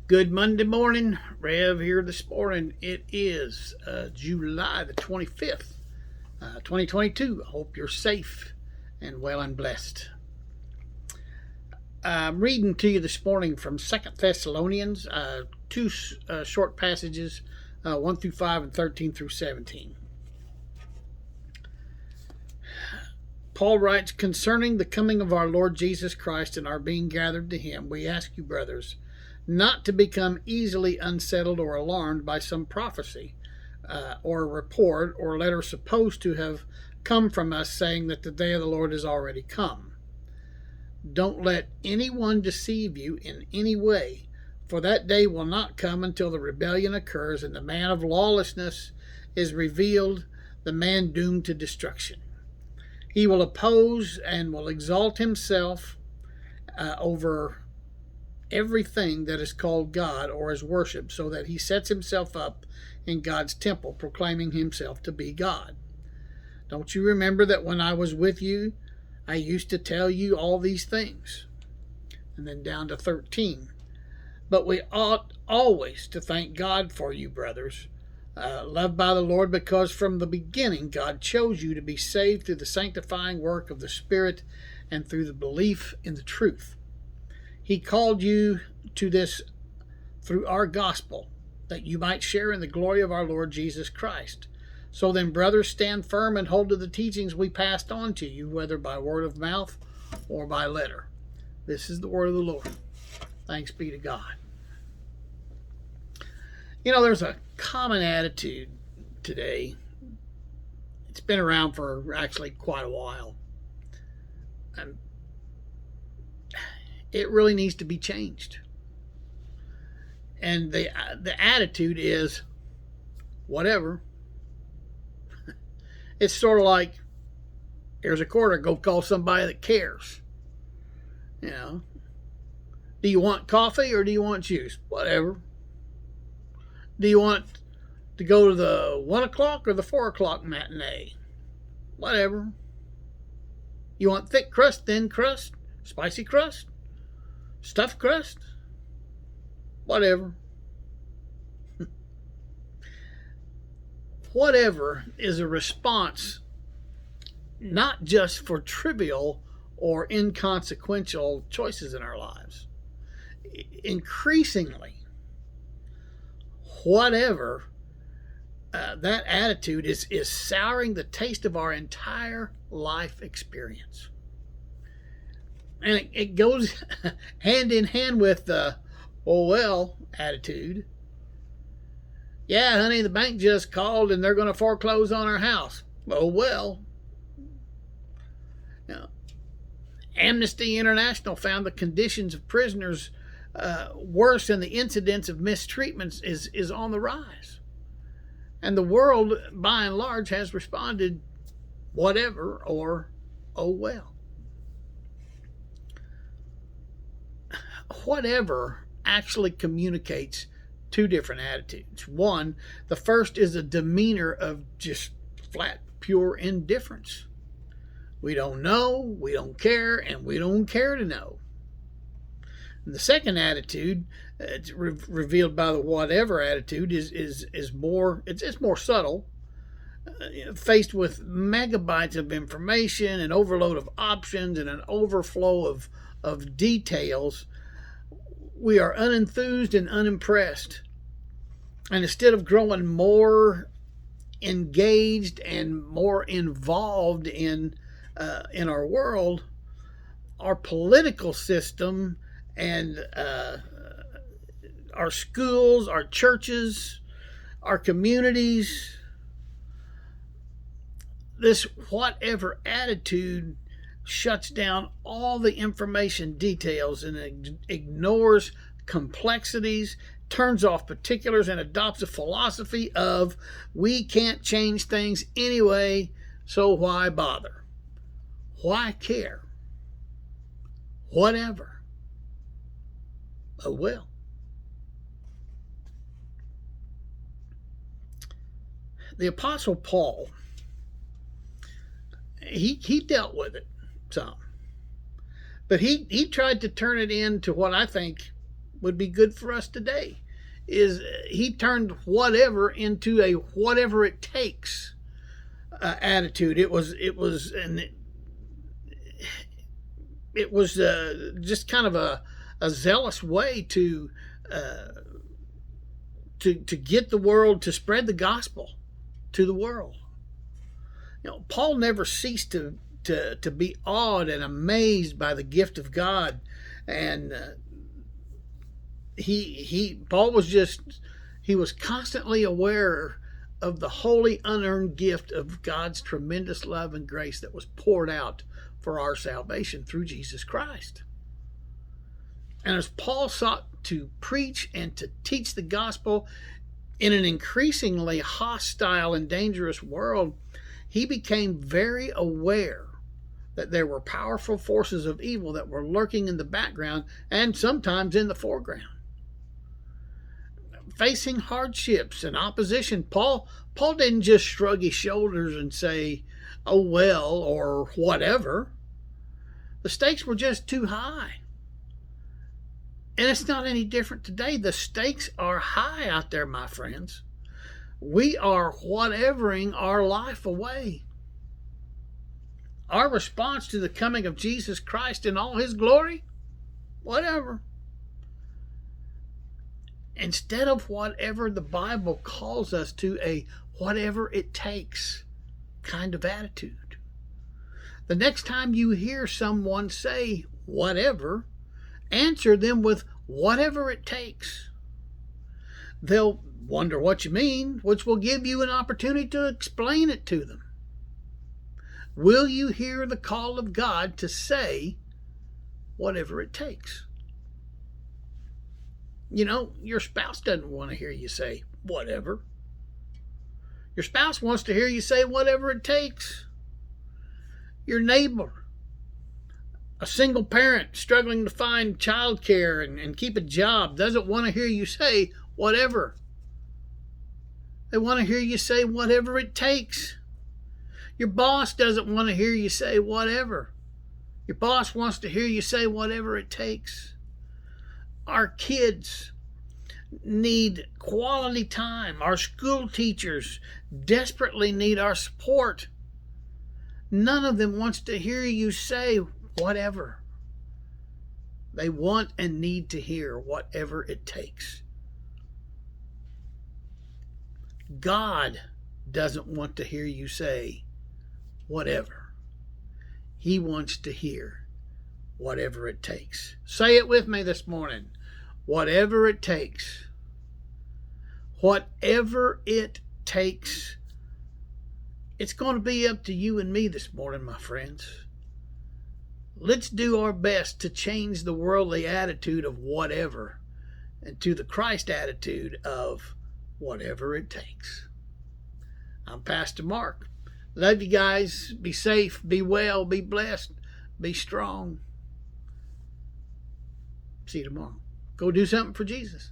Good Monday morning. Rev here this morning. It is July the 25th, 2022. I hope you're safe and well and blessed. I'm reading to you this morning from 2 Thessalonians, two short passages, 1 through 5 and 13 through 17. Paul writes, "Concerning the coming of our Lord Jesus Christ and our being gathered to him, we ask you, brothers, not to become easily unsettled or alarmed by some prophecy or report or letter supposed to have come from us saying that the day of the Lord is already come. Don't let anyone deceive you in any way, for that day will not come until the rebellion occurs and the man of lawlessness is revealed, the man doomed to destruction. He will oppose and will exalt himself over everything that is called God or is worshipped, so that he sets himself up in God's temple, proclaiming himself to be God. Don't you remember that when I was with you, I used to tell you all these things?" And then down to 13. "But we ought always to thank God for you, brothers, loved by the Lord, because from the beginning God chose you to be saved through the sanctifying work of the Spirit and through the belief in the truth. He called you to this through our gospel, that you might share in the glory of our Lord Jesus Christ. So then, brothers, stand firm and hold to the teachings we passed on to you, whether by word of mouth or by letter." This is the word of the Lord. Thanks be to God. You know, there's a common attitude today. It's been around for actually quite a while. And it really needs to be changed. And the attitude is whatever. It's sort of like, here's a quarter, go call somebody that cares. You know, do you want coffee or do you want juice? Whatever. Do you want to go to the 1 o'clock or the 4 o'clock matinee? Whatever. You want thick crust, thin crust, spicy crust, stuffed crust? Whatever. Whatever is a response not just for trivial or inconsequential choices in our lives. Increasingly, whatever, that attitude is souring the taste of our entire life experience. And it goes hand in hand with the, oh well, attitude. Yeah, honey, the bank just called and they're going to foreclose on our house. Oh well. Now, Amnesty International found the conditions of prisoners worse, and the incidence of mistreatments is on the rise. And the world, by and large, has responded whatever or oh well. Whatever actually communicates two different attitudes. One, the first is a demeanor of just flat, pure indifference. We don't know, we don't care, and we don't care to know. And the second attitude, revealed by the whatever attitude, is more, it's more subtle. Faced with megabytes of information, an overload of options, and an overflow of details, we are unenthused and unimpressed. And instead of growing more engaged and more involved in our world, our political system and our schools, our churches, our communities, this whatever attitude shuts down all the information details and ignores complexities, turns off particulars, and adopts a philosophy of we can't change things anyway, so why bother? Why care? Whatever. Oh well. The Apostle Paul, he dealt with it some. But he tried to turn it into what I think would be good for us today. Is he turned whatever into a whatever it takes attitude. It was just kind of a zealous way to get the world, to spread the gospel to the world. Paul never ceased to be awed and amazed by the gift of God, and Paul was constantly aware of the holy unearned gift of God's tremendous love and grace that was poured out for our salvation through Jesus Christ. And as Paul sought to preach and to teach the gospel in an increasingly hostile and dangerous world, he became very aware that there were powerful forces of evil that were lurking in the background and sometimes in the foreground. Facing hardships and opposition, Paul didn't just shrug his shoulders and say, "Oh well," or whatever. The stakes were just too high. And it's not any different today. The stakes are high out there, my friends. We are whatevering our life away. Our response to the coming of Jesus Christ in all his glory? Whatever. Instead of whatever, the Bible calls us to a whatever it takes kind of attitude. The next time you hear someone say whatever, answer them with whatever it takes. They'll wonder what you mean, which will give you an opportunity to explain it to them. Will you hear the call of God to say whatever it takes? Your spouse doesn't want to hear you say whatever. Your spouse wants to hear you say whatever it takes. Your neighbor, a single parent struggling to find childcare and keep a job, doesn't want to hear you say whatever. They want to hear you say whatever it takes. Your boss doesn't want to hear you say whatever. Your boss wants to hear you say whatever it takes. Our kids need quality time. Our school teachers desperately need our support. None of them wants to hear you say whatever. They want and need to hear whatever it takes. God doesn't want to hear you say whatever. He wants to hear whatever it takes. Say it with me this morning. Whatever it takes. Whatever it takes. It's going to be up to you and me this morning, my friends. Let's do our best to change the worldly attitude of whatever and to the Christ attitude of whatever it takes. I'm Pastor Mark. Love you guys. Be safe, be well, be blessed, be strong. See you tomorrow. Go do something for Jesus.